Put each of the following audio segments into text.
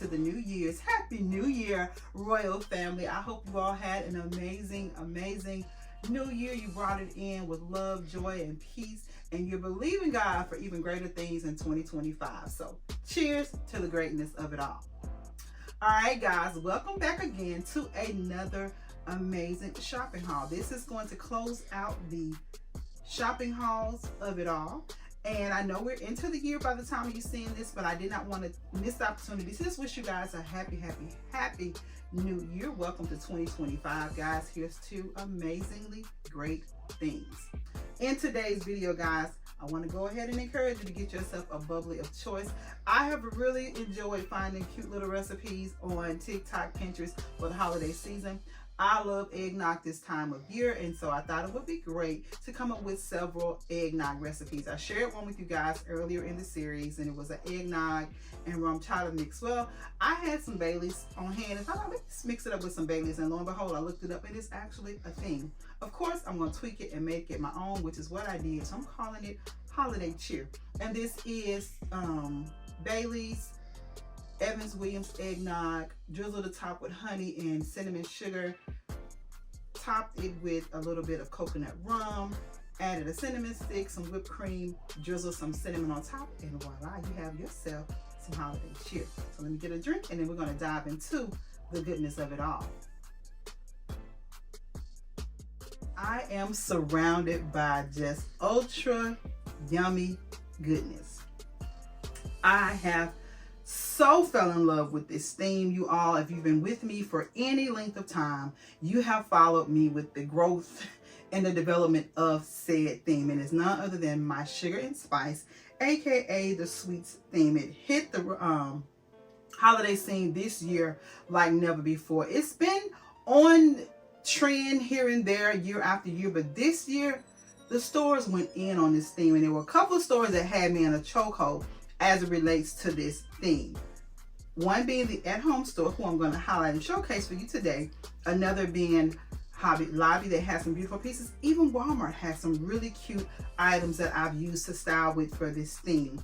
to the new year's. Happy New Year, Royal Family. I hope you all had an amazing new year. You brought it in with love, joy, and peace, and you're believing God for even greater things in 2025. So cheers to the greatness of it all. All right, guys, welcome back again to another amazing shopping haul. This is going to close out the shopping hauls of it all. And I know we're into the year by the time you're seeing this, but I did not want to miss the opportunity to just wish you guys a happy new year. Welcome to 2025, guys. Here's two amazingly great things. In today's video, guys, I want to go ahead and encourage you to get yourself a bubbly of choice. I have really enjoyed finding cute little recipes on TikTok, Pinterest for the holiday season. I love eggnog this time of year, and so I thought it would be great to come up with several eggnog recipes. I shared one with you guys earlier in the series, and it was an eggnog and rum chata mix. Well, I had some Baileys on hand, and I thought, let's mix it up with some Baileys, and lo and behold, I looked it up, and it's actually a thing. Of course, I'm going to tweak it and make it my own, which is what I did, so I'm calling it Holiday Cheer. And this is Baileys, Evans Williams eggnog, drizzled the top with honey and cinnamon sugar, topped it with a little bit of coconut rum, added a cinnamon stick, some whipped cream, drizzle some cinnamon on top, and voila, you have yourself some holiday cheer. So let me get a drink, and then we're going to dive into the goodness of it all. I am surrounded by just ultra yummy goodness. I have so fell in love with this theme, you all. If you've been with me for any length of time, you have followed me with the growth and the development of said theme, and it's none other than my sugar and spice, aka the sweets theme. It hit the holiday scene this year like never before. It's been on trend here and there year after year, but this year the stores went in on this theme, and there were a couple of stores that had me in a chokehold as it relates to this theme. One being the at-home store, who I'm going to highlight and showcase for you today. Another being Hobby Lobby, that has some beautiful pieces. Even Walmart has some really cute items that I've used to style with for this theme.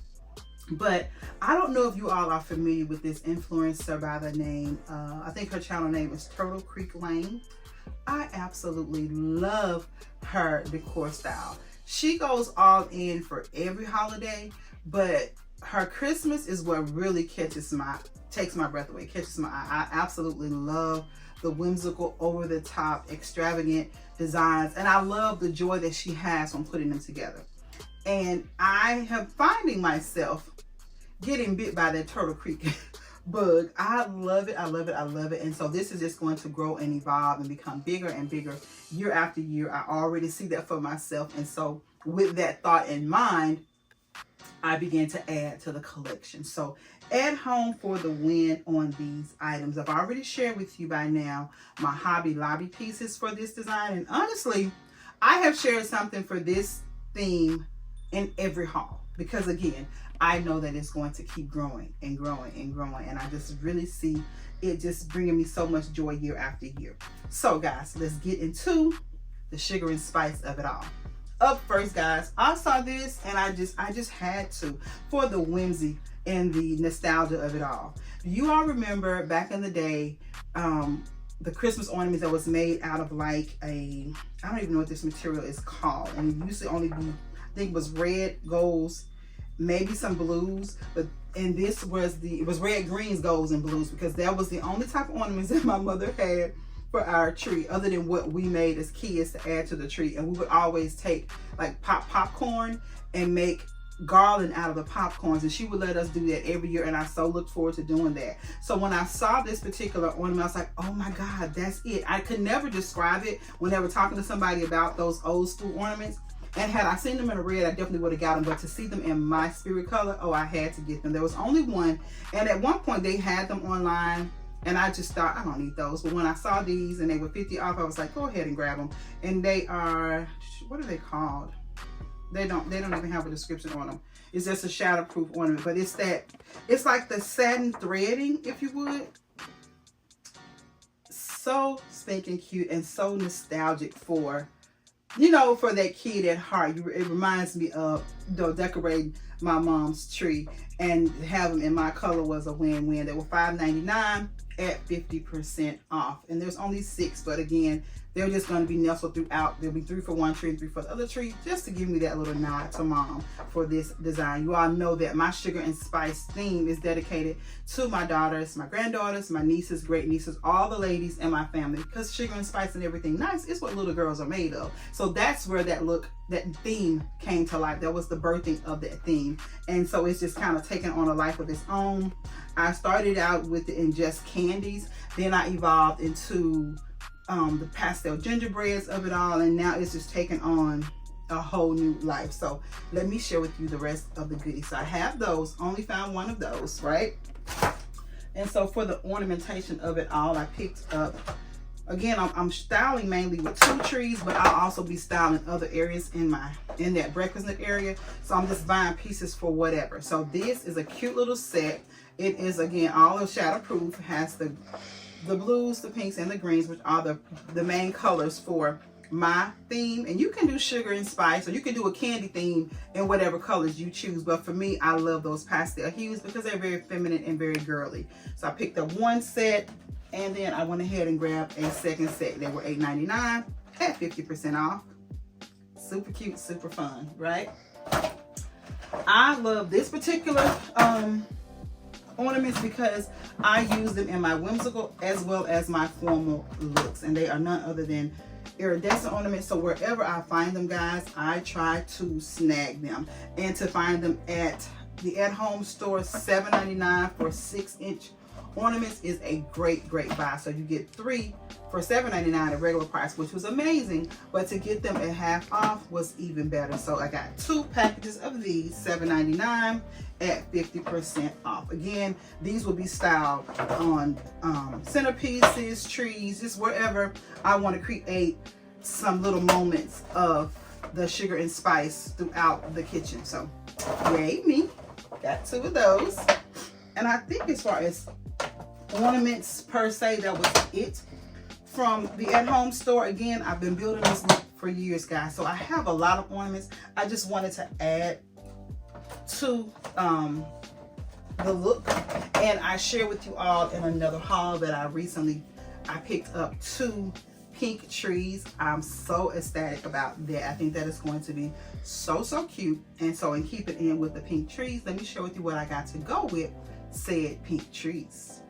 But I don't know if you all are familiar with this influencer by the name, I think her channel name is Turtle Creek Lane. I absolutely love her decor style. She goes all in for every holiday, but her Christmas is what really takes my breath away, catches my eye. I absolutely love the whimsical, over-the-top, extravagant designs, and I love the joy that she has when putting them together. And I am finding myself getting bit by that Turtle Creek bug. I love it, I love it, I love it. And so this is just going to grow and evolve and become bigger and bigger year after year. I already see that for myself, and so with that thought in mind, I began to add to the collection. So at home for the win on these items. I've already shared with you by now my Hobby Lobby pieces for this design. And honestly, I have shared something for this theme in every haul, because again, I know that it's going to keep growing and growing and growing. And I just really see it just bringing me so much joy year after year. So guys, let's get into the sugar and spice of it all. Up first, guys, I saw this and I just had to, for the whimsy and the nostalgia of it all. You all remember back in the day, the Christmas ornaments that was made out of like I don't even know what this material is called, and it used to only be, I think it was red, golds, maybe some blues, and this was it was red, greens, golds, and blues, because that was the only type of ornaments that my mother had for our tree, other than what we made as kids to add to the tree. And we would always take like popcorn and make garland out of the popcorns, and she would let us do that every year, and I so looked forward to doing that. So when I saw this particular ornament, I was like, oh my God, that's it. I could never describe it whenever talking to somebody about those old school ornaments, and had I seen them in a red, I definitely would have got them, but to see them in my spirit color, oh, I had to get them. There was only one, and at one point they had them online, and I just thought, I don't need those. But when I saw these and they were 50 off, I was like, go ahead and grab them. And they are, what are they called? They don't even have a description on them. It's just a shatterproof ornament, but it's like the satin threading, if you would. So stinking cute and so nostalgic for you know, for that kid at heart. It reminds me of, you know, decorating my mom's tree, and have them in my color was a win-win. They were $5.99 at 50% off, and there's only 6, but again, they're just going to be nestled throughout. There'll be 3 for one tree and 3 for the other tree, just to give me that little nod to mom for this design. You all know that my sugar and spice theme is dedicated to my daughters, my granddaughters, my nieces, great nieces, all the ladies in my family, because sugar and spice and everything nice is what little girls are made of. So that's where that theme came to life. That was the birthing of that theme, and so it's just kind of taken on a life of its own. I started out with it in just candies, then I evolved into the pastel gingerbreads of it all, and now it's just taken on a whole new life. So let me share with you the rest of the goodies. So I have those, only found one of those, right? And so for the ornamentation of it all, I picked up, again, I'm styling mainly with 2 trees, but I'll also be styling other areas in that breakfast nook area. So I'm just buying pieces for whatever. So this is a cute little set. It is, again, all shatterproof. It has the blues, the pinks, and the greens, which are the main colors for my theme. And you can do sugar and spice, or you can do a candy theme in whatever colors you choose. But for me, I love those pastel hues because they're very feminine and very girly. So I picked up 1 set, and then I went ahead and grabbed a 2nd set. They were $8.99 at 50% off. Super cute, super fun, right? I love this particular ornaments because I use them in my whimsical as well as my formal looks, and they are none other than iridescent ornaments. So wherever I find them, guys, I try to snag them. And to find them at the at-home store, $7.99 for 6-inch ornaments is a great buy. So you get 3 for $7.99 at regular price, which was amazing, but to get them at half off was even better. So I got 2 packages of these, $7.99 at 50% off. Again, these will be styled on centerpieces, trees, just wherever I want to create some little moments of the sugar and spice throughout the kitchen. So yay me, got 2 of those. And I think as far as ornaments per se, that was it from the at-home store. Again, I've been building this look for years, guys, so I have a lot of ornaments. I just wanted to add to the look, and I share with you all in another haul that I picked up 2 pink trees. I'm so ecstatic about that. I think that is going to be so cute. And so in keeping in with the pink trees, let me share with you what I got to go with said pink trees.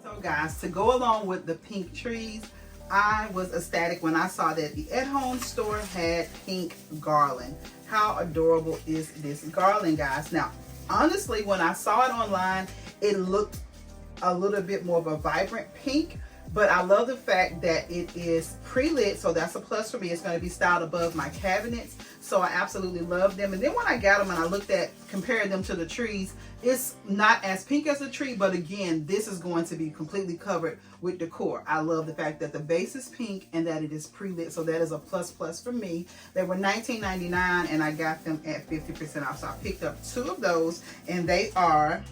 So guys, to go along with the pink trees, I was ecstatic when I saw that the at-home store had pink garland. How adorable is this garland, guys? Now, honestly, when I saw it online, it looked a little bit more of a vibrant pink, but I love the fact that it is pre-lit, so that's a plus for me. It's going to be styled above my cabinets, so I absolutely love them. And then when I got them and I compared them to the trees, it's not as pink as the tree, but again, this is going to be completely covered with decor. I love the fact that the base is pink and that it is pre-lit, so that is a plus for me. They were $19.99 and I got them at 50% off, so I picked up 2 of those, and they are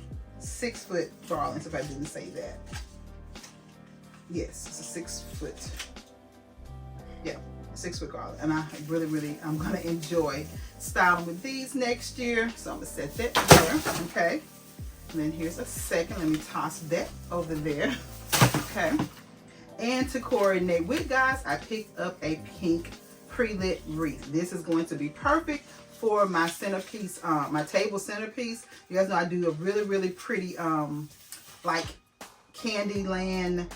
6-foot garlands, if I didn't say that. Yes, it's a 6-foot, yeah, 6-foot garland, and I really, I'm gonna enjoy styling with these next year. So I'm gonna set that there, okay? And then here's a second, let me toss that over there, okay? And to coordinate with, guys, I picked up a pink pre-lit wreath. This is going to be perfect for my centerpiece, my table centerpiece. You guys know I do a really pretty, like Candyland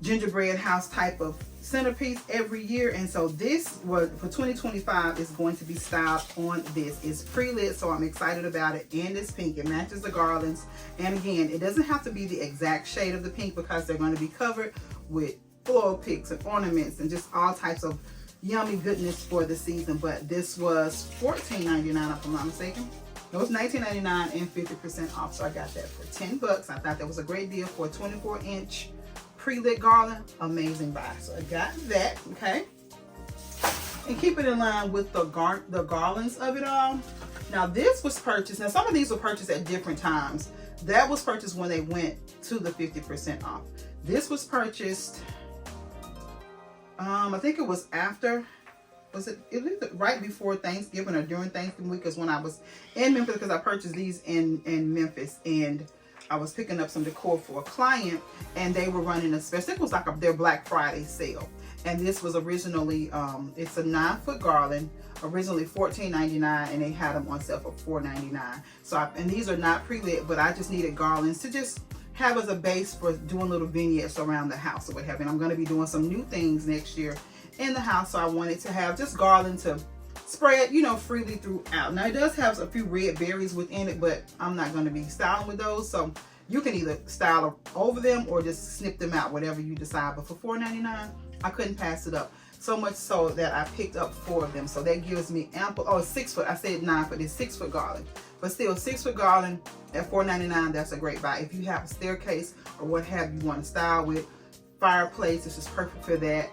gingerbread house type of centerpiece every year, and so this was for 2025 is going to be styled on this. It's pre-lit, so I'm excited about it, and it's pink. It matches the garlands, and again, it doesn't have to be the exact shade of the pink because they're going to be covered with floral picks and ornaments and just all types of yummy goodness for the season. But this was $14.99 if I'm not mistaken. It was $19.99 and 50% off, so I got that for $10. I thought that was a great deal for a 24-inch pre-lit garland. Amazing buy. So I got that, okay? And keep it in line with the garlands of it all. Now this was purchased, now some of these were purchased at different times. That was purchased when they went to the 50% off. This was purchased, I think it was after was it right before Thanksgiving or during Thanksgiving week, is when I was in Memphis, because I purchased these in Memphis, and I was picking up some decor for a client, and they were running a special. It was like their Black Friday sale, and this was originally it's a 9-foot garland, originally $14.99, and they had them on sale for $4.99. So and these are not pre-lit, but I just needed garlands to just have as a base for doing little vignettes around the house or what have you. And I'm going to be doing some new things next year in the house, so I wanted to have just garland to spread, you know, freely throughout. Now it does have a few red berries within it, but I'm not going to be styling with those, so you can either style over them or just snip them out, whatever you decide. But for $4.99, I couldn't pass it up. So much so that I picked up 4 of them. So that gives me ample, oh, 6 foot. I said 9 foot, it's 6 foot garland. But still, 6 foot garland at $4.99, that's a great buy. If you have a staircase or what have you want to style with, fireplace, this is perfect for that.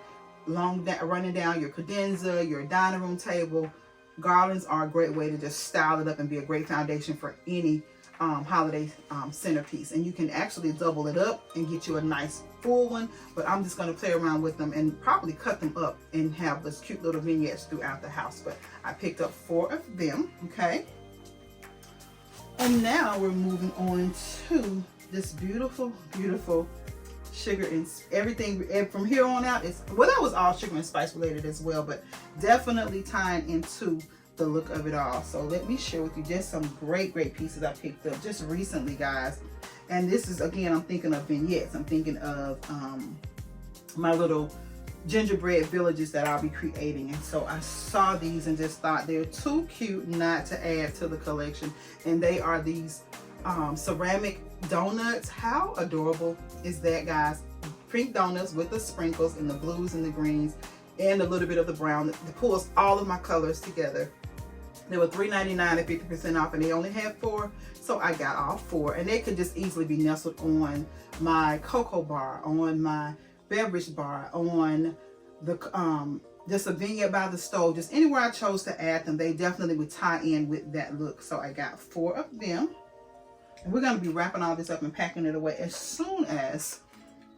Running down your credenza, your dining room table, garlands are a great way to just style it up and be a great foundation for any holiday centerpiece. And you can actually double it up and get you a nice full one, but I'm just going to play around with them and probably cut them up and have those cute little vignettes throughout the house. But I picked up 4 of them. Okay, and now we're moving on to this beautiful sugar and everything. And from here on out, it's, well, that was all sugar and spice related as well, but definitely tying into the look of it all. So let me share with you just some great pieces I picked up just recently, guys. And this is, again, I'm thinking of vignettes. I'm thinking of my little gingerbread villages that I'll be creating. And so I saw these and just thought they're too cute not to add to the collection. And they are these ceramic donuts. How adorable is that, guys? Pink donuts with the sprinkles and the blues and the greens and a little bit of the brown that pulls all of my colors together. They were $3.99 at 50% off, and they only had 4, so I got all 4. And they could just easily be nestled on my cocoa bar, on my beverage bar, on the just a vignette by the stove, just anywhere I chose to add them. They definitely would tie in with that look. So I got 4 of them, and we're going to be wrapping all this up and packing it away as soon as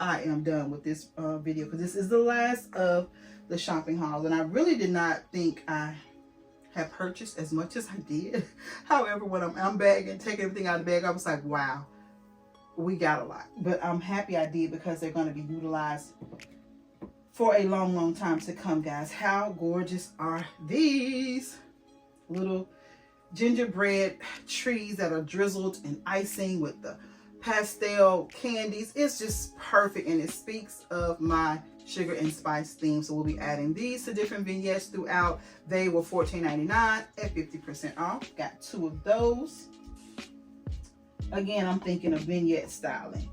I am done with this video, because this is the last of the shopping hauls, and I really did not think I have purchased as much as I did. However, when I'm unbagging, taking everything out of the bag, I was like, wow, we got a lot. But I'm happy I did, because they're going to be utilized for a long time to come, guys. How gorgeous are these little gingerbread trees that are drizzled in icing with the pastel candies? It's just perfect, and it speaks of my sugar and spice theme. So we'll be adding these to different vignettes throughout. They were $14.99 at 50% off. Got 2 of those. Again, I'm thinking of vignette styling.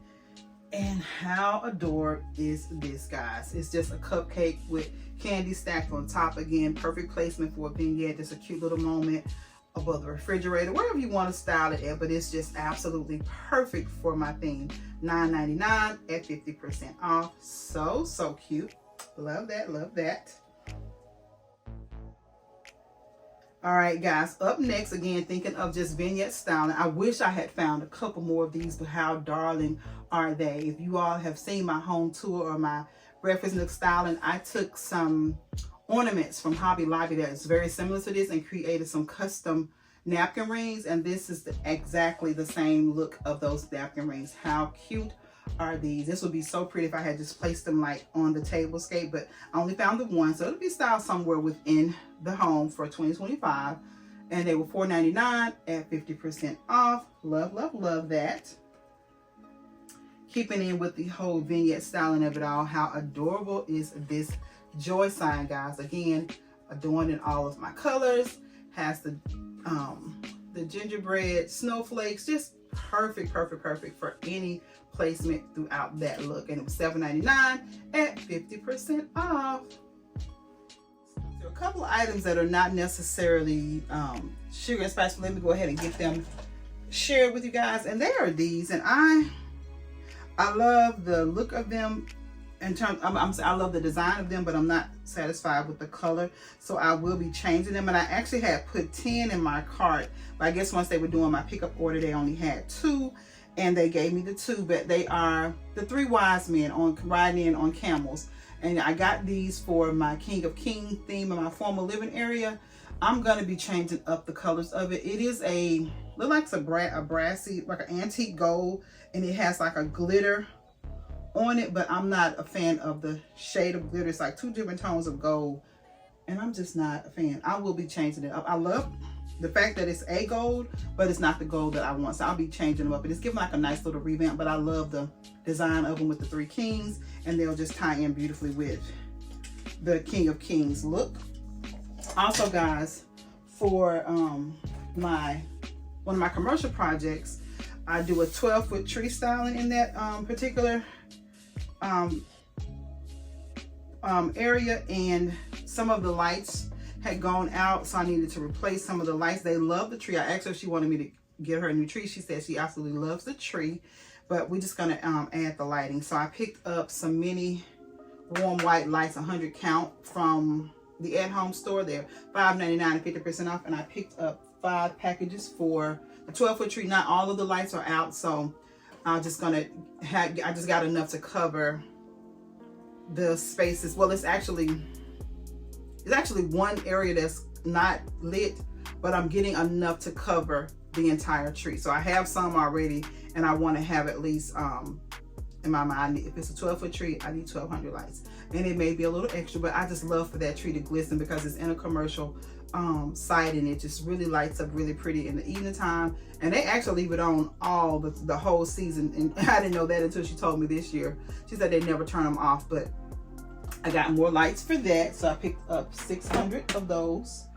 And how adored is this, guys? It's just a cupcake with candy stacked on top. Again, perfect placement for a vignette. Just a cute little moment above the refrigerator, wherever you want to style it at, but it's just absolutely perfect for my theme. $9.99 at 50% off. So cute. Love that, love that. All right, guys, up next, again, thinking of just vignette styling. I wish I had found a couple more of these, but how darling are they? If you all have seen my home tour or my Breakfast Nook styling, I took some ornaments from Hobby Lobby that is very similar to this and created some custom napkin rings, and this is exactly the same look of those napkin rings. How cute are these? This would be so pretty if I had just placed them like on the table scape, but I only found the one, so it'll be styled somewhere within the home for 2025, and they were $4.99 at 50% off. Love that. Keeping in with the whole vignette styling of it all, how adorable is this joy sign, guys? Again, adorned in all of my colors, has the gingerbread snowflakes, just perfect for any placement throughout that look. And it was $7.99 at 50% off. So a couple of items that are not necessarily sugar and spice, let me go ahead and get them shared with you guys. And they are these, and I love the look of them. In terms, I love the design of them, but I'm not satisfied with the color, so I will be changing them. And I actually had put 10 in my cart, but I guess once they were doing my pickup order, they only had 2, and they gave me the 2. But they are the 3 wise men riding in on camels, And I got these for my King of King theme in my formal living area. I'm going to be changing up the colors of it. It is look like a brassy, like an antique gold, and it has like a glitter on it, but I'm not a fan of the shade of glitter. It's like 2 different tones of gold, and I'm just not a fan. I will be changing it up. I love the fact that it's a gold, but it's not the gold that I want, so I'll be changing them up. And it's giving like a nice little revamp, but I love the design of them with the 3 kings, and they'll just tie in beautifully with the King of Kings look. Also, guys, for one of my commercial projects, I do a 12-foot tree styling in that particular area, and some of the lights had gone out, so I needed to replace some of the lights. They love the tree. I asked her if she wanted me to get her a new tree. She said she absolutely loves the tree, but we're just gonna add the lighting. So I picked up some mini warm white lights, 100 count, from the at-home store. They're $5.99 and 50% off, and I picked up 5 packages for the 12-foot tree. Not all of the lights are out, so I just got enough to cover the spaces. Well, it's actually one area that's not lit, but I'm getting enough to cover the entire tree. So I have some already, and I want to have at least in my mind, if it's a 12-foot tree, I need 1,200 lights, and it may be a little extra, but I just love for that tree to glisten because it's in a commercial site, and it just really lights up really pretty in the evening time. And they actually leave it on all the whole season, and I didn't know that until she told me this year. She said they never turn them off, but I got more lights for that, so I picked up 600 of those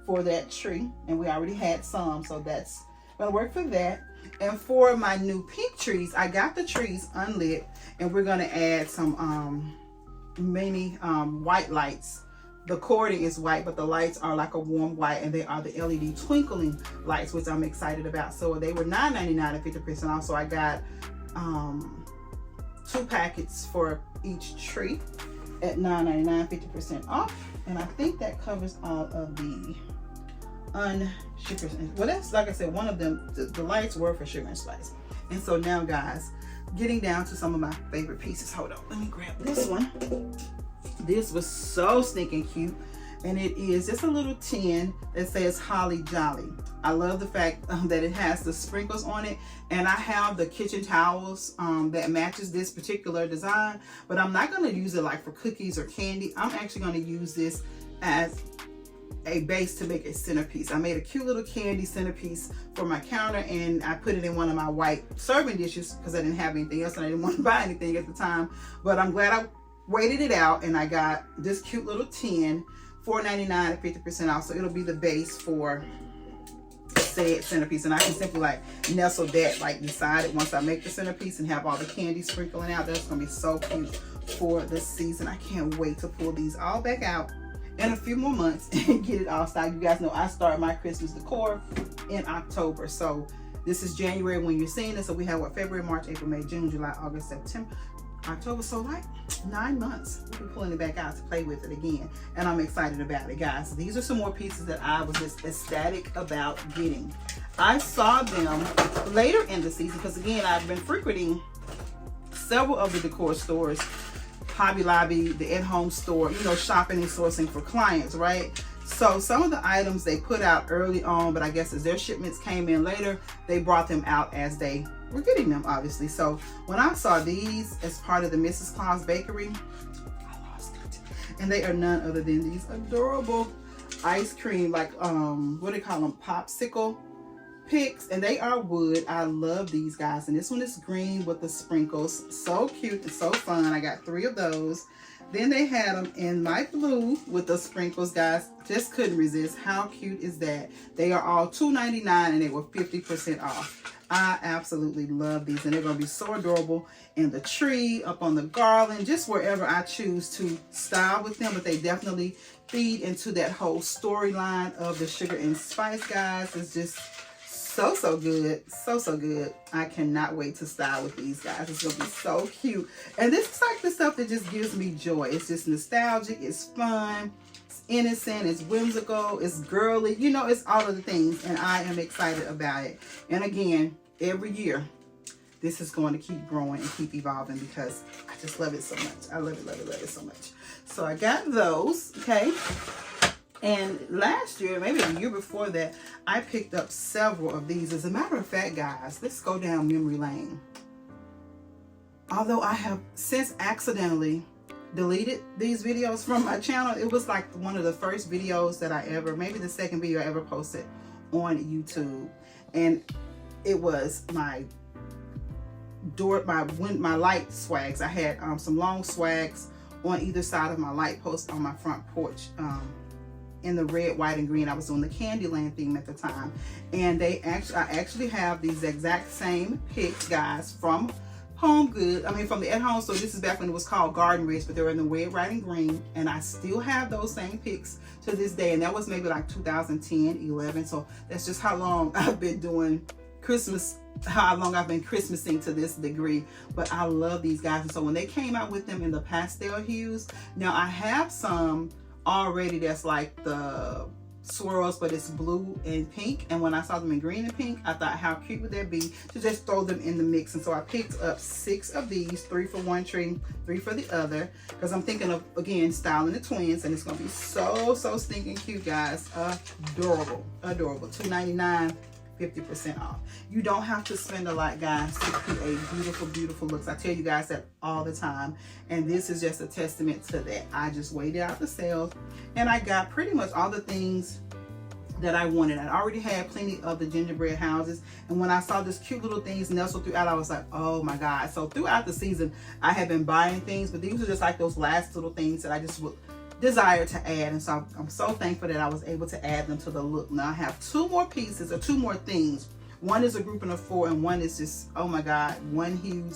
for that tree, and we already had some, so that's gonna work for that. And for my new pink trees, I got the trees unlit, and we're gonna add some mini white lights. The cording is white, but the lights are like a warm white, and they are the LED twinkling lights, which I'm excited about. So they were $9.99 and 50% off, so I got 2 packets for each tree at $9.99, 50% off. And I think that covers all of the sugar. Well, that's, like I said, one of them, the lights were for sugar and spice. And so now, guys, getting down to some of my favorite pieces. Hold on, let me grab this one. This was so stinking cute, and it is just a little tin that says Holly Jolly. I love the fact that it has the sprinkles on it, and I have the kitchen towels that matches this particular design, but I'm not going to use it like for cookies or candy. I'm actually going to use this as a base to make a centerpiece. I made a cute little candy centerpiece for my counter, and I put it in one of my white serving dishes because I didn't have anything else and I didn't want to buy anything at the time. But I'm glad I waited it out, and I got this cute little tin, $4.99 at 50% off. So it'll be the base for said centerpiece, and I can simply like nestle that like beside it once I make the centerpiece and have all the candy sprinkling out. That's gonna be so cute for this season. I can't wait to pull these all back out in a few more months and get it all stocked. You guys know I start my Christmas decor in October, so this is January when you're seeing this. So we have what, February, March, April, May, June, July, August, September, October. So like 9 months we'll be pulling it back out to play with it again, and I'm excited about it, guys. These are some more pieces that I was just ecstatic about getting. I saw them later in the season because, again, I've been frequenting several of the decor stores, Hobby Lobby, the at-home store, you know, shopping and sourcing for clients, right? So some of the items they put out early on, but I guess as their shipments came in later, they brought them out as they were getting them, obviously. So when I saw these as part of the Mrs. Claus Bakery, I lost it. And they are none other than these adorable ice cream, like, what do they call them? Popsicle picks, and they are wood. I love these, guys. And this one is green with the sprinkles. So cute and so fun. I got 3 of those. Then they had them in light blue with the sprinkles, guys. Just couldn't resist. How cute is that? They are all $2.99 and they were 50% off. I absolutely love these, and they're going to be so adorable in the tree, up on the garland, just wherever I choose to style with them. But they definitely feed into that whole storyline of the sugar and spice, guys. It's just so good, so good. I cannot wait to style with these, guys. It's gonna be so cute, and this is like the stuff that just gives me joy. It's just nostalgic, it's fun, it's innocent, it's whimsical, it's girly, you know, it's all of the things, and I am excited about it. And again, every year this is going to keep growing and keep evolving because I just love it so much. I love it, love it, love it so much. So I got those, okay? And last year, maybe the year before that, I picked up several of these. As a matter of fact, guys, let's go down memory lane. Although I have since accidentally deleted these videos from my channel, it was like one of the first videos that I ever, maybe the second video I ever posted on YouTube. And it was my light swags. I had some long swags on either side of my light post on my front porch, in the red, white, and green. I was doing the Candyland theme at the time, and I actually have these exact same picks, guys, from Home Good. I mean, from the At Home store. This is back when it was called Garden Ridge, but they were in the red, white, and green, and I still have those same picks to this day. And that was maybe like 2010, 11. So that's just how long I've been doing Christmas, how long I've been Christmasing to this degree. But I love these guys. And so when they came out with them in the pastel hues, now I have some already that's like the swirls, but it's blue and pink. And when I saw them in green and pink, I thought, how cute would that be to just throw them in the mix? And so I picked up 6 of these, 3 for one tree, 3 for the other, because I'm thinking of, again, styling the twins, and it's gonna be so stinking cute, guys. Adorable, adorable. $2.99, 50% off. You don't have to spend a lot, guys, to create beautiful looks. I tell you guys that all the time, and this is just a testament to that. I just waited out the sales, and I got pretty much all the things that I wanted. I already had plenty of the gingerbread houses, and when I saw this cute little things nestled throughout, I was like, oh my God. So throughout the season, I have been buying things, but these are just like those last little things that I just would desire to add. And so I'm so thankful that I was able to add them to the look. Now I have 2 more pieces, or 2 more things. One is a grouping of 4, and one is just, oh my God, one huge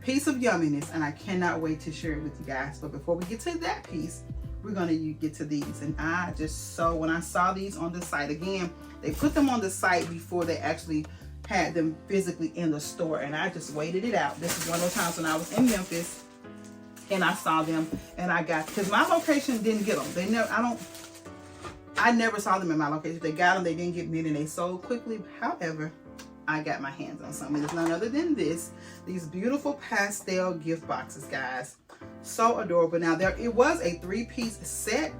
piece of yumminess, and I cannot wait to share it with you guys. But before we get to that piece, we're gonna get to these. And I just when I saw these on the site, again, they put them on the site before they actually had them physically in the store, and I just waited it out. This is one of those times when I was in Memphis and I saw them, and I got, because my location didn't get them. I never saw them in my location. If they got them, they didn't get me, and they sold quickly. However, I got my hands on some. It's none other than these beautiful pastel gift boxes, guys. So adorable. Now it was a 3-piece set,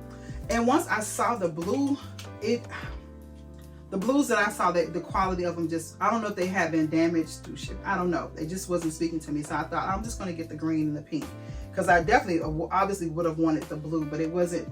and once I saw the blue, the blues that I saw, that the quality of them just, I don't know if they had been damaged through ship. I don't know. It just wasn't speaking to me. So I thought, I'm just going to get the green and the pink, because I definitely obviously would have wanted the blue, but it wasn't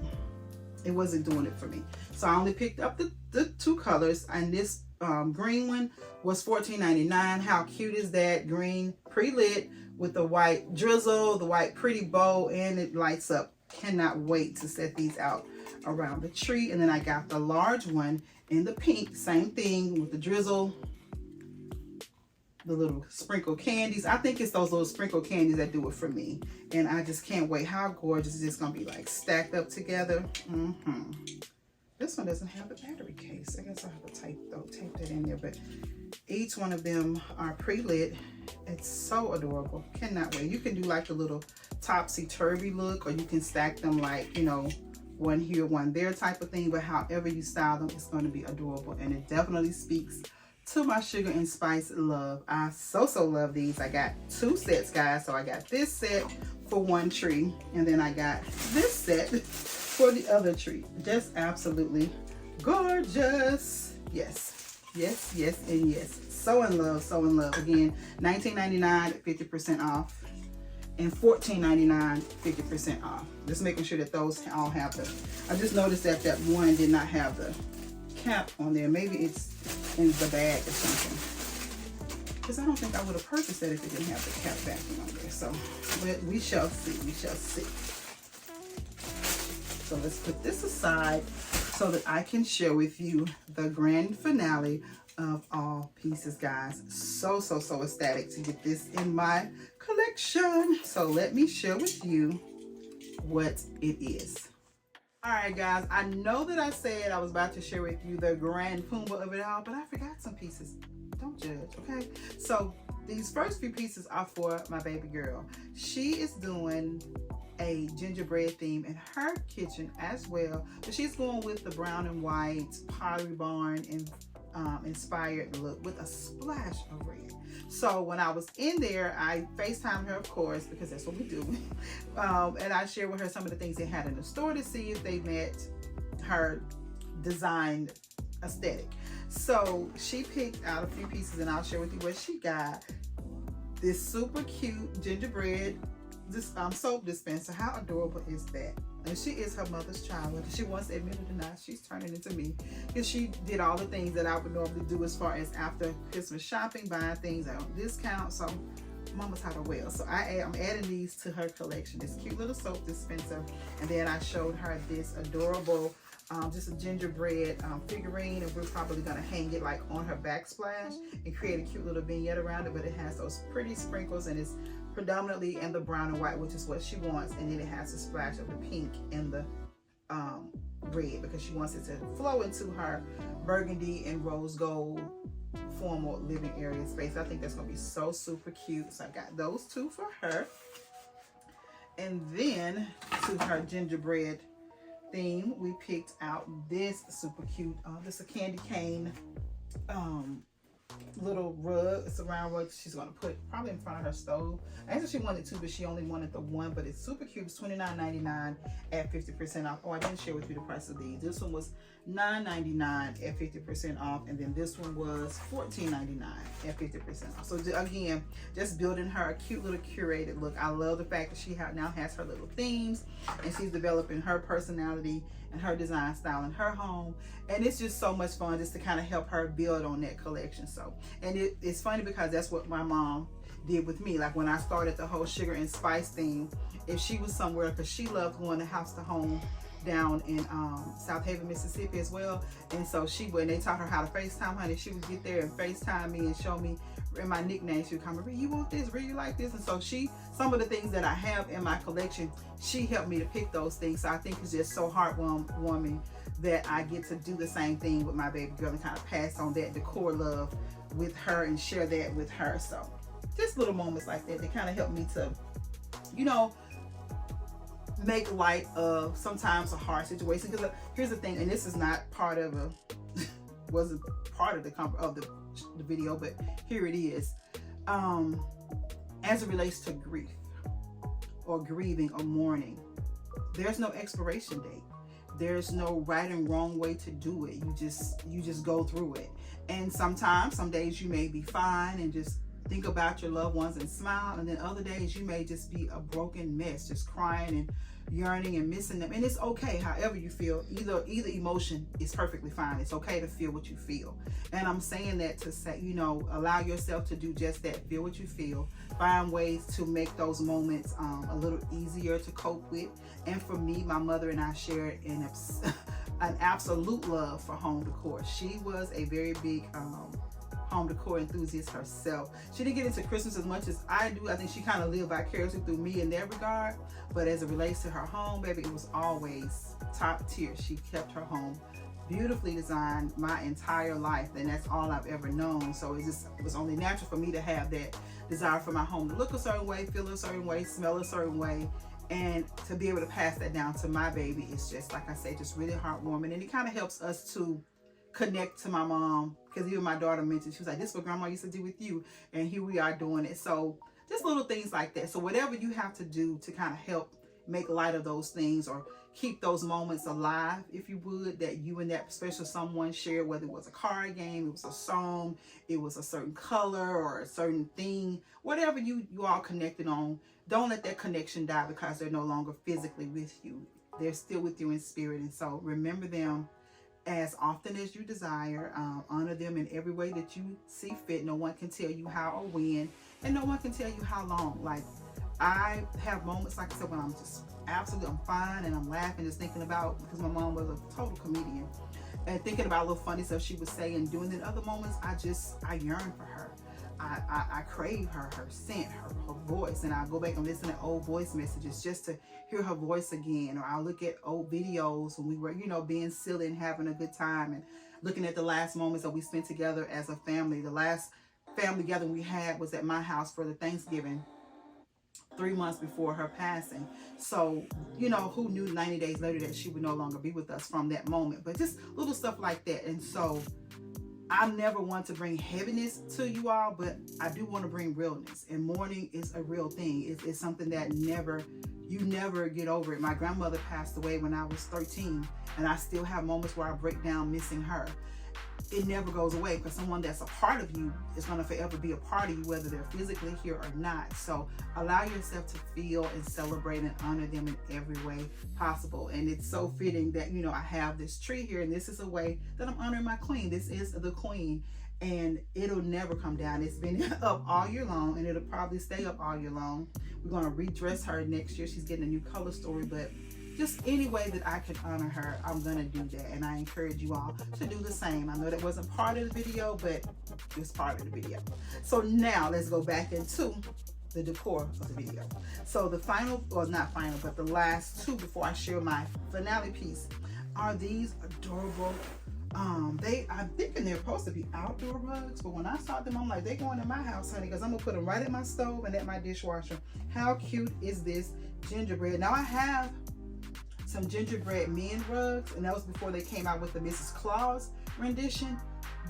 doing it for me. So I only picked up the 2 colors, and this green one was $14.99. How cute is that? Green, pre-lit with the white drizzle, the white pretty bow, and it lights up. Cannot wait to set these out around the tree. And then I got the large one in the pink, same thing with the drizzle, the little sprinkle candies. I think it's those little sprinkle candies that do it for me. And I just can't wait. How gorgeous is this gonna be, like stacked up together? This one doesn't have the battery case. I guess I'll have to tape that in there, but each one of them are pre-lit. It's so adorable. Cannot wait. You can do like the little topsy-turvy look, or you can stack them like, you know, one here, one there type of thing. But however you style them, it's going to be adorable, and it definitely speaks to my sugar and spice love. I so love these. I got 2 sets, guys. So I got this set for one tree, and then I got this set for the other tree. Just absolutely gorgeous. Yes, yes, yes, and yes. So in love, so in love. Again, $19.99, 50% off, and $14.99, 50% off. Just making sure that those all have the, I just noticed that that one did not have the cap on there. Maybe it's in the bag or something, because I don't think I would have purchased that if it didn't have the cap backing on there. So, but we shall see, we shall see. So let's put this aside so that I can share with you the grand finale of all pieces, guys. So ecstatic to get this in my collection. So let me share with you what it is. All right, guys, I know that I said I was about to share with you the grand pumbaa of it all, but I forgot some pieces. Don't judge, okay? So these first few pieces are for my baby girl. She is doing a gingerbread theme in her kitchen as well, but she's going with the brown and white Pottery Barn and inspired look with a splash of red. So when I was in there, I FaceTimed her, of course, because that's what we do. And I shared with her some of the things they had in the store to see if they met her design aesthetic. So she picked out a few pieces, and I'll share with you what she got. This super cute gingerbread soap dispenser. How adorable is that? And she is her mother's child, whether she wants to admit it or not. She's turning into me, because she did all the things that I would normally do as far as after Christmas shopping, buying things on discount. So mama's how to well. So I'm adding these to her collection. This cute little soap dispenser, and then I showed her this adorable just a gingerbread figurine, and we're probably gonna hang it like on her backsplash and create a cute little vignette around it. But it has those pretty sprinkles, and it's predominantly in the brown and white, which is what she wants, and then it has a splash of the pink and the red, because she wants it to flow into her burgundy and rose gold formal living area space. I think that's gonna be so super cute. So I got those two for her, and then to her gingerbread theme, we picked out this super cute this is a candy cane little rug. It's a round rug she's going to put probably in front of her stove. Actually, she wanted two, but she only wanted the one. But it's super cute. It's $29.99 at 50% off. Oh, I didn't share with you the price of these. This one was $9.99 at 50% off, and then this one was $14.99 at 50% off. So again, just building her a cute little curated look. I love the fact that she now has her little themes, and she's developing her personality and her design style in her home, and it's just so much fun just to kind of help her build on that collection. So, and it's funny because that's what my mom did with me. Like when I started the whole sugar and spice thing, if she was somewhere, because she loved going to house to home down in South Haven, Mississippi as well, and so when they taught her how to FaceTime, honey, she would get there and FaceTime me and show me in my nickname. She would come, Marie, you want this? Marie, you like this? And so some of the things that I have in my collection, she helped me to pick those things. So I think it's just so heartwarming that I get to do the same thing with my baby girl and kind of pass on that decor love with her and share that with her. So just little moments like that, they kind of help me to, make light of sometimes a hard situation. Because here's the thing, and this is not part of wasn't part of the video, but here it is. As it relates to grief or grieving or mourning, there's no expiration date. There's no right and wrong way to do it. You just go through it. And sometimes, some days you may be fine and just think about your loved ones and smile, and then other days you may just be a broken mess, just crying and yearning and missing them. And it's okay however you feel. Either emotion is perfectly fine. It's okay to feel what you feel. And I'm saying that to say, allow yourself to do just that. Feel what you feel. Find ways to make those moments a little easier to cope with. And for me, my mother and I shared an absolute love for home decor. She was a very big home decor enthusiast herself. She didn't get into Christmas as much as I do. I think she kind of lived vicariously through me in that regard. But as it relates to her home, baby, it was always top tier. She kept her home beautifully designed my entire life, and that's all I've ever known. So it was only natural for me to have that desire for my home to look a certain way, feel a certain way, smell a certain way, and to be able to pass that down to my baby is just, like I say, just really heartwarming. And it kind of helps us to connect to my mom, because even my daughter mentioned, she was like, this is what grandma used to do with you, and here we are doing it. So just little things like that. So whatever you have to do to kind of help make light of those things, or keep those moments alive, if you would, that you and that special someone shared, whether it was a card game, it was a song, it was a certain color or a certain thing, whatever you all connected on, don't let that connection die because they're no longer physically with you. They're still with you in spirit. And so remember them as often as you desire. Honor them in every way that you see fit. No one can tell you how or when, and no one can tell you how long. Like, I have moments, like I said, when I'm just I'm fine and I'm laughing, just thinking about, because my mom was a total comedian, and thinking about little funny stuff she would say and doing. Then other moments, I yearn for her. I crave her scent, her voice, and I'll go back and listen to old voice messages just to hear her voice again. Or I'll look at old videos when we were, being silly and having a good time, and looking at the last moments that we spent together as a family. The last family gathering we had was at my house for the Thanksgiving, 3 months before her passing. So, who knew 90 days later that she would no longer be with us from that moment. But just little stuff like that. And so I'm never one to bring heaviness to you all, but I do want to bring realness. And mourning is a real thing. It's something that you never get over it. My grandmother passed away when I was 13, and I still have moments where I break down missing her. It never goes away, because someone that's a part of you is going to forever be a part of you, whether they're physically here or not. So allow yourself to feel and celebrate and honor them in every way possible. And it's so fitting that, you know, I have this tree here, and this is a way that I'm honoring my queen. This is the queen, and it'll never come down. It's been up all year long, and it'll probably stay up all year long. We're going to redress her next year. She's getting a new color story, but just any way that I can honor her, I'm gonna do that. And I encourage you all to do the same. I know that wasn't part of the video, but it's part of the video. So now let's go back into the decor of the video. So the final, or not final, but the last two before I share my finale piece are these adorable, I'm thinking they're supposed to be outdoor rugs, but when I saw them, I'm like, they're going in my house, honey, because I'm gonna put them right at my stove and at my dishwasher. How cute is this gingerbread? Now I have some gingerbread men rugs, and that was before they came out with the Mrs. Claus rendition,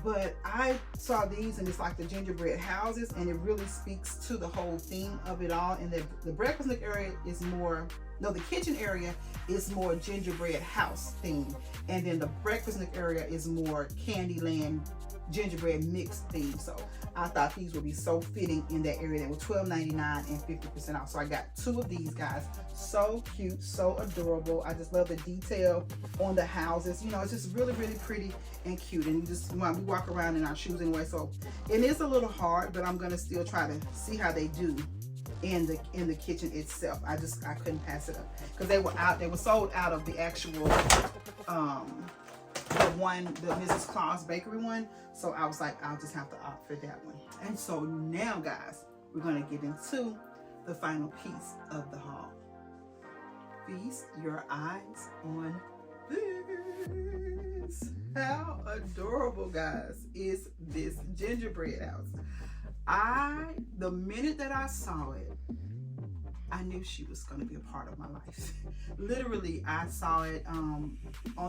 but I saw these, and it's like the gingerbread houses, and it really speaks to the whole theme of it all. And the breakfast nook area is more, no, the kitchen area is more gingerbread house theme, and then the breakfast nook area is more Candyland gingerbread mix theme. So I thought these would be so fitting in that area. They were $12.99 and 50% off. So I got two of these, guys. So cute, so adorable. I just love the detail on the houses. You know, it's just really, really pretty and cute. And we walk around in our shoes anyway. So it is a little hard, but I'm gonna still try to see how they do in the kitchen itself. I couldn't pass it up because they were sold out of the actual the Mrs. Claus bakery one. So I was like, I'll just have to opt for that one. And so now, guys, we're gonna get into the final piece of the haul. Feast your eyes on this. How adorable, guys, is this gingerbread house? The minute that I saw it, I knew she was going to be a part of my life. Literally, I saw it on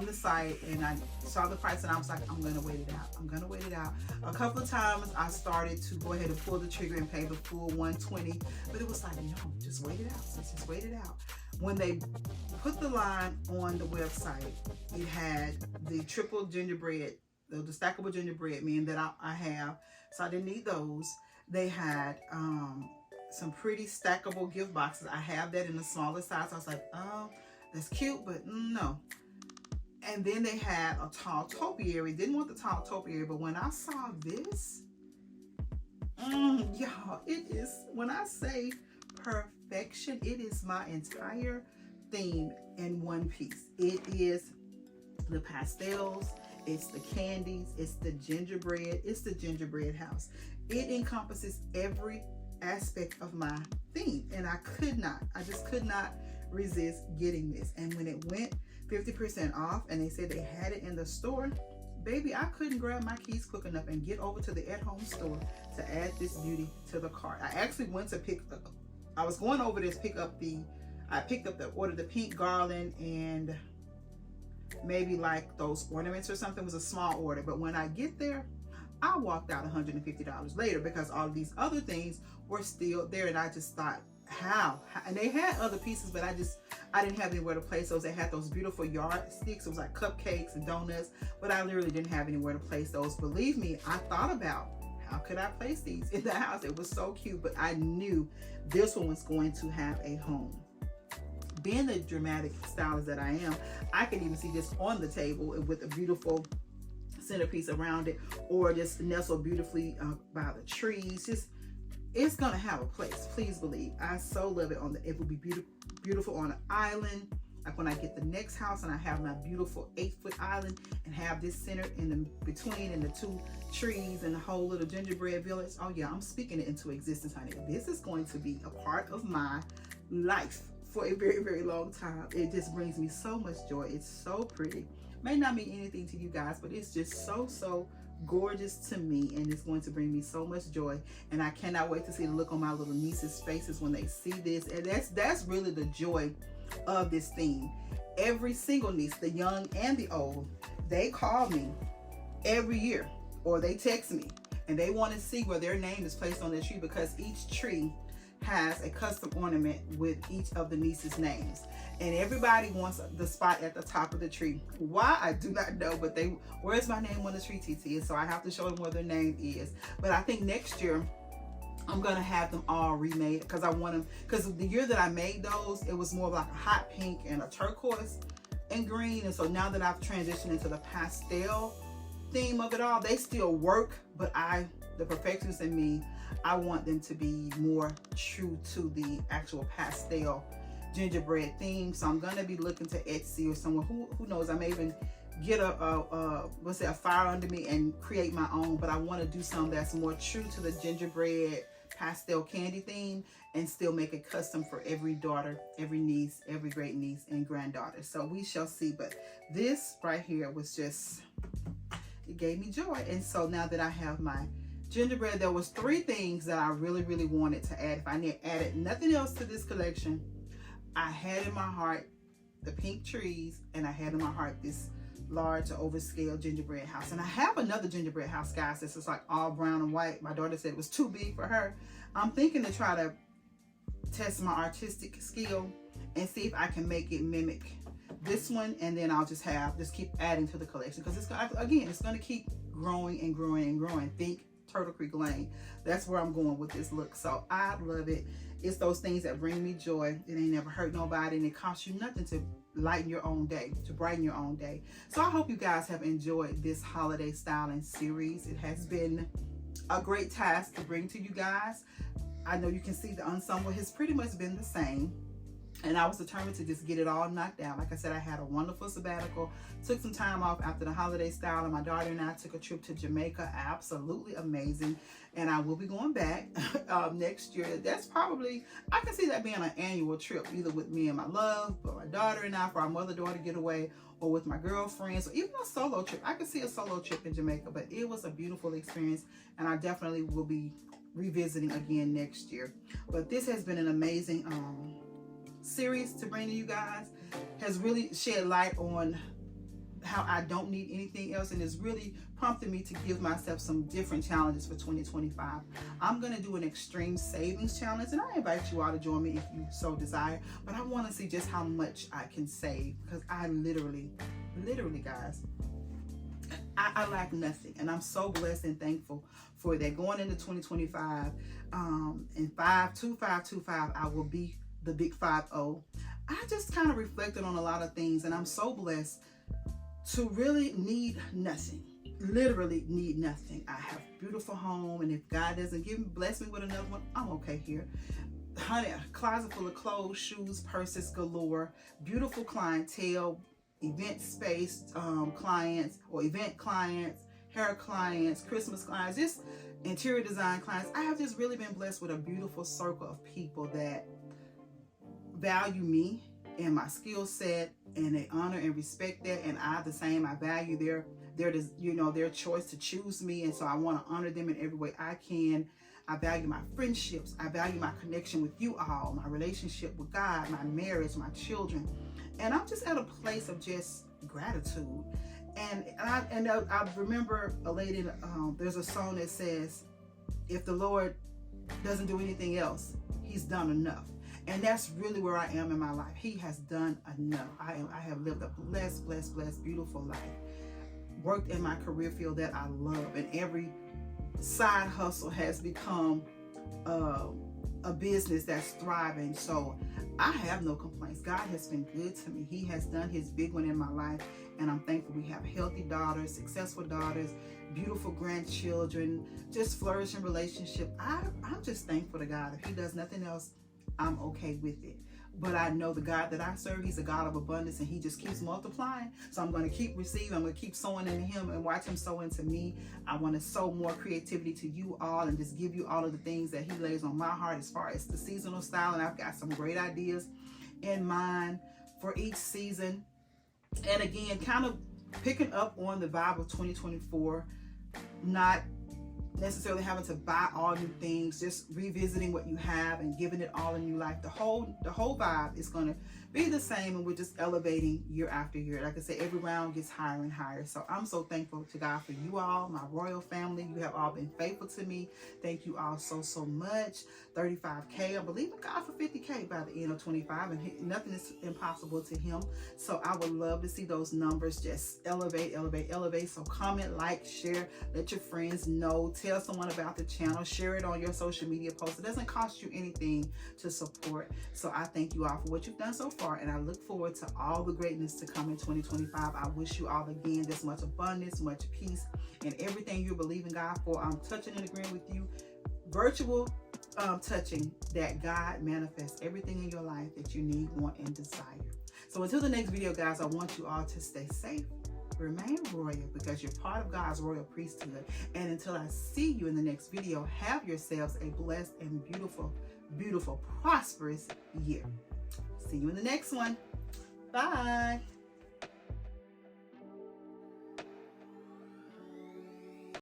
the site, and I saw the price, and I was like, I'm going to wait it out. I'm going to wait it out. A couple of times I started to go ahead and pull the trigger and pay the full $120, but it was like, no, just wait it out. Just wait it out. When they put the line on the website, it had the triple gingerbread, the stackable gingerbread men that I have, so I didn't need those. They had some pretty stackable gift boxes. I have that in the smaller size. I was like, oh, that's cute, but no. And then they had a tall topiary. Didn't want the tall topiary, but when I saw this, y'all, it is, when I say perfection, it is my entire theme in one piece. It is the pastels, it's the candies, it's the gingerbread, it's the gingerbread house. It encompasses every aspect of my theme, and I just could not resist getting this. And when it went 50% off and they said they had it in the store, baby, I couldn't grab my keys quick enough and get over to the at-home store to add this beauty to the cart. I actually went to I was going over this, ordered the pink garland and maybe like those ornaments or something. It was a small order, but when I get there, I walked out $150 later because all of these other things were still there, and I just thought, how? And they had other pieces, but I didn't have anywhere to place those. They had those beautiful yardsticks. It was like cupcakes and donuts, but I literally didn't have anywhere to place those. Believe me, I thought about how could I place these in the house. It was so cute, but I knew this one was going to have a home. Being the dramatic stylist that I am, I can even see this on the table with a beautiful centerpiece around it, or just nestled beautifully by the trees. It's gonna have a place, please believe. I so love it. It will be beautiful on an island. Like when I get the next house and I have my beautiful 8-foot island and have this centered in between and the two trees and the whole little gingerbread village. Oh yeah, I'm speaking it into existence, honey. This is going to be a part of my life for a very, very long time. It just brings me so much joy. It's so pretty. May not mean anything to you guys, but it's just so gorgeous to me, and it's going to bring me so much joy. And I cannot wait to see the look on my little nieces' faces when they see this. And that's really the joy of this theme. Every single niece, the young and the old, they call me every year or they text me and they want to see where their name is placed on the tree, because each tree has a custom ornament with each of the nieces' names, and everybody wants the spot at the top of the tree. Why, I do not know, but where's my name on the tree, TT? And so I have to show them where their name is. But I think next year I'm gonna have them all remade, because I want them, because the year that I made those, it was more like a hot pink and a turquoise and green. And so now that I've transitioned into the pastel theme of it all, they still work, but the perfectionist in me, I want them to be more true to the actual pastel gingerbread theme. So I'm gonna be looking to Etsy or somewhere, who knows, I may even get a fire under me and create my own. But I want to do something that's more true to the gingerbread pastel candy theme, and still make it custom for every daughter, every niece, every great niece and granddaughter. So we shall see. But this right here was just, it gave me joy. And so now that I have my gingerbread, there was 3 things that I really wanted to add. If I added nothing else to this collection, I had in my heart the pink trees, and I had in my heart this large overscale gingerbread house. And I have another gingerbread house, guys. This is like all brown and white. My daughter said it was too big for her. I'm thinking to try to test my artistic skill and see if I can make it mimic this one, and then I'll just keep adding to the collection, because it's going to keep growing and growing and growing. Think Turtle Creek Lane. That's where I'm going with this look. So I love it. It's those things that bring me joy. It ain't never hurt nobody, and it costs you nothing to lighten your own day, to brighten your own day. So I hope you guys have enjoyed this holiday styling series. It has been a great task to bring to you guys. I know you can see the ensemble has pretty much been the same, and I was determined to just get it all knocked down. Like I said, I had a wonderful sabbatical, took some time off after the holiday style, and my daughter and I took a trip to Jamaica. Absolutely amazing. And I will be going back next year. That's probably, I can see that being an annual trip, either with me and my love, but my daughter and I, for our mother-daughter getaway, or with my girlfriends, or even a solo trip. I could see a solo trip in Jamaica. But it was a beautiful experience, and I definitely will be revisiting again next year. But this has been an amazing series to bring to you guys. Has really shed light on how I don't need anything else, and it's really prompted me to give myself some different challenges for 2025. I'm going to do an extreme savings challenge, and I invite you all to join me if you so desire. But I want to see just how much I can save, because I literally guys, I lack nothing, and I'm so blessed and thankful for that. Going into 2025, in 52525, I will be the big 5-0. I just kind of reflected on a lot of things, and I'm so blessed to really need nothing. Literally need nothing. I have a beautiful home, and if God doesn't bless me with another one, I'm okay here. Honey, a closet full of clothes, shoes, purses galore, beautiful clientele, event space clients, or event clients, hair clients, Christmas clients, just interior design clients. I have just really been blessed with a beautiful circle of people that value me and my skill set, and they honor and respect that, and I the same. I value their choice to choose me, and so I want to honor them in every way I can. I value my friendships. I value my connection with you all, my relationship with God, my marriage, my children, and I'm just at a place of just gratitude. And I remember a lady. There's a song that says, "If the Lord doesn't do anything else, He's done enough." And that's really where I am in my life. He has done enough. I have lived a blessed, beautiful life. Worked in my career field that I love, and every side hustle has become a business that's thriving. So I have no complaints. God has been good to me. He has done His big one in my life, and I'm thankful. We have healthy daughters, successful daughters, beautiful grandchildren, just flourishing relationship. I'm just thankful to God. If He does nothing else, I'm okay with it. But I know the God that I serve, He's a God of abundance, and He just keeps multiplying. So I'm going to keep receiving. I'm going to keep sowing into Him and watch Him sow into me. I want to sow more creativity to you all and just give you all of the things that He lays on my heart as far as the seasonal style. And I've got some great ideas in mind for each season. And again, kind of picking up on the vibe of 2024, not necessarily having to buy all new things, just revisiting what you have and giving it all a new life. The whole vibe is going to be the same, and we're just elevating year after year. Like I said, every round gets higher and higher. So I'm so thankful to God for you all, my royal family. You have all been faithful to me. Thank you all so much. 35K. I believe in God for 50K by the end of 25, and nothing is impossible to him. So I would love to see those numbers just elevate. So comment, like, share, let your friends know, tell someone about the channel, share it on your social media posts. It doesn't cost you anything to support. So I thank you all for what you've done so far, and I look forward to all the greatness to come in 2025. I wish you all again this much abundance, much peace, and everything you believe in God for. I'm touching and agreeing with you, virtual touching, that God manifests everything in your life that you need, want, and desire. So until the next video, guys, I want you all to stay safe, remain royal, because you're part of God's royal priesthood. And until I see you in the next video, have yourselves a blessed and beautiful, prosperous year. See you in the next one. Bye.